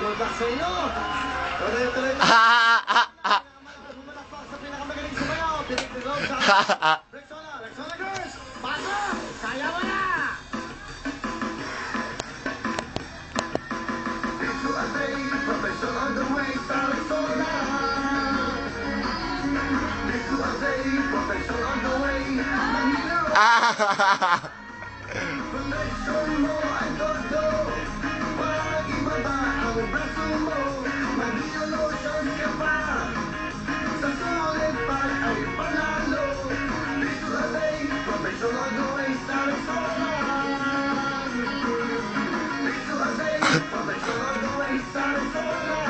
Good luck sa inyo. Tuloy-tuloy na. Bumalakpak sa pinakamagaling sumayaw. Binig-binog sa Rexona. Rexona girls, pasok! Sayaw na! Ito ang day, profession on the way sa Rexona. Ito ang day, profession on the way. Mahilo. Connection mo ay todo. Pag ibaba ang braso mo, mag-iolotion ka pa. Sa sulit pag ay panalo. Dito ang day, profession on the way sa Rexona. Dito ang day, profession on the way sa Rexona.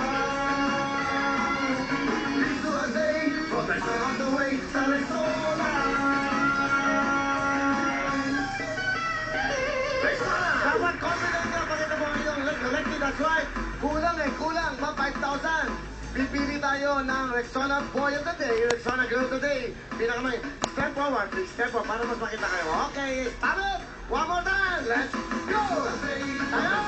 Dito ang day, profession on the way sa Rexona. Dapat confident ka pag ito mo inyong collected. That's right. Kulang eh, kulang. Ma 5,000. Pipili tayo ng Rexona Boy of the Day, Rexona Girl of the Day. Pinakamay. Step forward, please. Step forward para mas makita kayo. Okay, stop it. One more time. Let's go. Ayan.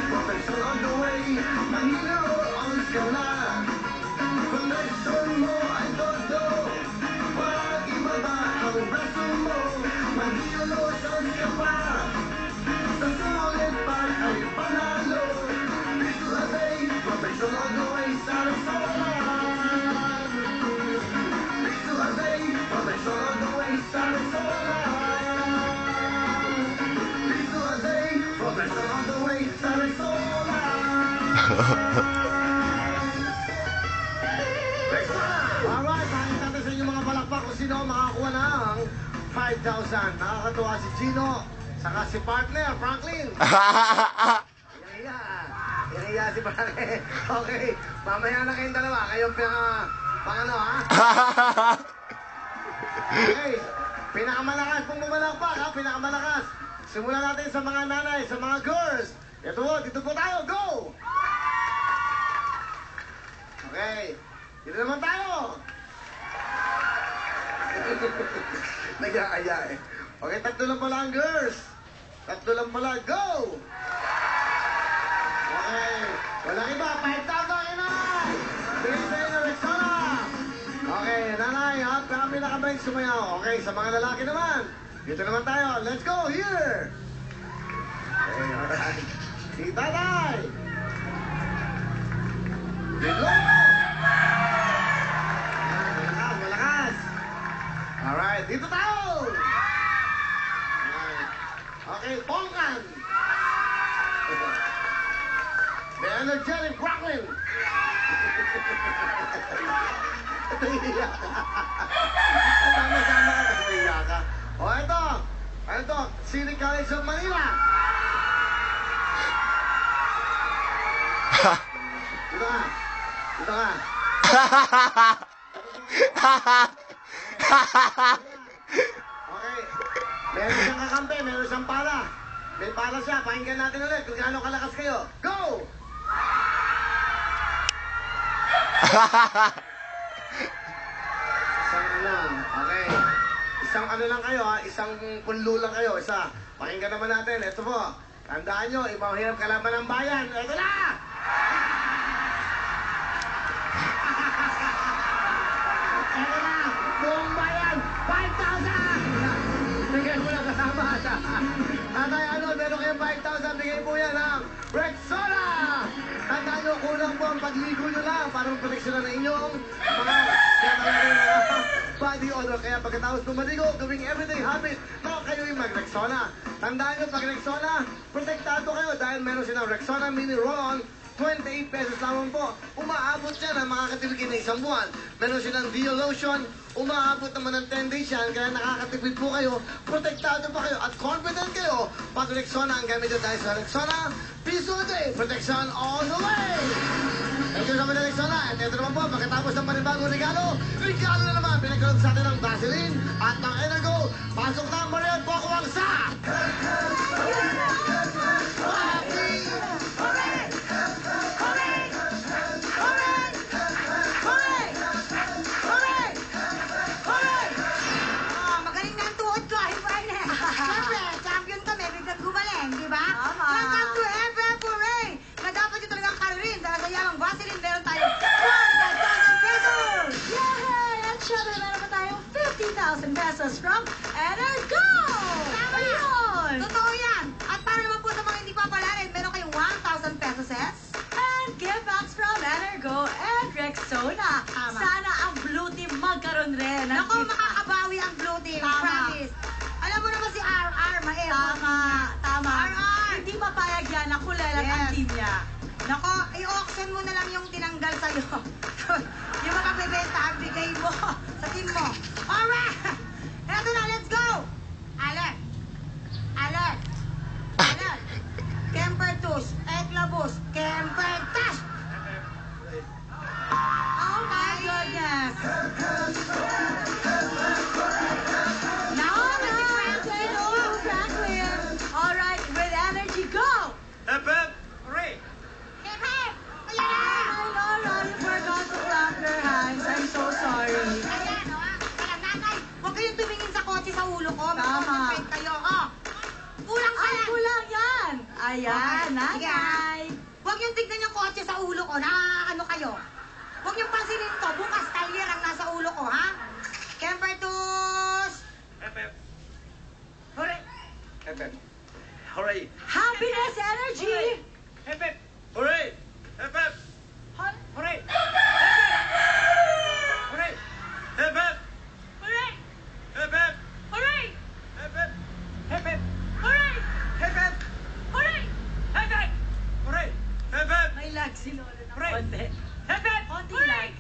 Profession on the way. Mahilo ang skala. Connection mo ay todo. Pag ibaba ang braso mo, mag-iolotion ka pa. Sa sulit pag ay panalo. Dito ang day, profession on the way sa Rexona. Dito ang day, profession on the way sa Rexona. Dito ang day, profession on the way sa Rexona. Alright, pakita natin sa inyo mga palakpak kung sino makakuha ng 5,000. Nakakatuwa si Gino, saka si partner, Franklin. Iniya si Franklin. Okay, mamaya na kayong dalawa. Kayong pang ano, ha? Okay, pinakamalakas pong bumalakpak, ha? Pinakamalakas. Simulan natin sa mga nanay, sa mga girls. Ito po, dito po tayo, go! Okay, dito naman tayo. Nag-aaya eh. Okay, tatlo lang pala ang girls. Tatlo lang pala, go! Okay, walang iba, 5,000 nanay! Bigay sa inyo, Rexona! Okay, nanay, ha? Kami nakabayang sumayaw. Okay, sa mga lalaki naman. Dito naman tayo, let's go, here! Okay, alright. Si tatay! Dito! Malakas! Alright, dito tayo! Okay, Pongkan! The energetic Brooklyn! Nahiya ka. Tama-tama ka, nahiya ka. O, ito! Ito, City College of Manila! Dito ka! Dito ka! Okay. Meron siyang kakampi, meron siyang pala. May pala siya. Pakinggan natin ulit kung gaano kalakas kayo. Go! Isang ano lang. Okay. Isang ano lang kayo, ha? Isang punlo lang kayo. Isa. Pakinggan naman natin. Ito po. Tandaan nyo, ibang hirap kalaban ng bayan. Ito na! Ito na! Buong bayan! 5,000! Bigay mo lang kasama siya. Tatay, ano, meron kayong 5,000, bigay po yan ng Rexona! Tandaan nyo, kulang po ang pagligo nyo lang para magproteksyonan na inyong mga body odor. Kaya pagkatapos pumaligo, gawing everyday habit na kayo'y mag-Rexona. Tandaan nyo, pag Rexona, protektado kayo dahil meron silang Rexona Mini Roll-On. 28 pesos lamang po. Umaabot siya ng makakatipid na isang buwan. Meron silang Dio Lotion. Umaabot naman ng 10 days yan. Kaya nakakatipid po kayo. Protektado pa kayo. At confident kayo. Pag Rexona ang gamit nyo dahil sa Rexona, piso a day. Protection all the way. Thank you sa mga Rexona. At ito naman po, pagkatapos ng panibagong regalo na naman. Pinagkaroon sa atin ng Vaseline at ng Energo. Pasok na ang Mariel Pokuwang sa... Magaling na ang tuhod ko, ay Brian. Siyempre, champion kami. linya. Nako, i-auction mo na lang yung tinanggal sa'yo. Yung makapibenta, bigay mo sa team mo. Alright! Eto na, let's go! Alert! Alert! Alert! Kemper Tush, Eklabus, Kemper Tush! Oh my goodness! Now, Franklin! Alright, with energy, go! Hooray! Hip hip! Ayan na! Ay, Laura, you forgot to clap your hands. I'm so sorry. Ayan, o ha? Kaya nanay, huwag kayong tumingin sa kotse sa ulo ko. Tama. Mag-concentrate kayo, o. Kulang ka Ay, lang. kulang yan. Ayan, Sige, ha? nanay. Huwag yung tignan yung kotse sa ulo ko na ano kayo. Huwag yung pansinin to. Bukas talyer ang nasa ulo ko, ha? Kemper Tush! Hooray! Hooray! Happiness energy. Hooray! Hon- Hooray! Hooray! Hooray! Hooray! Hooray! May lag si Lola ng Hooray! konti. Konti lag.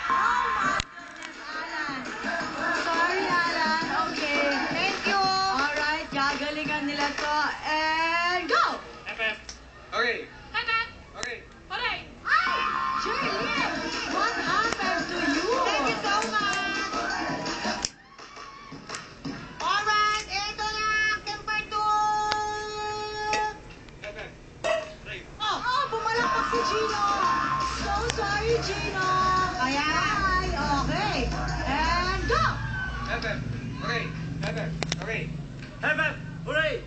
Oh my goodness, Alan. Sorry, Alan. Okay. Thank you! Alright, gagalingan nila to. And go! Jerry, what happened to you? Thank you so much! Alright, eto na! Kemper Tush! Oh, bumalakpak si Gino. So sorry, Gino. Ayan. Bye. Okay. And go! Hooray!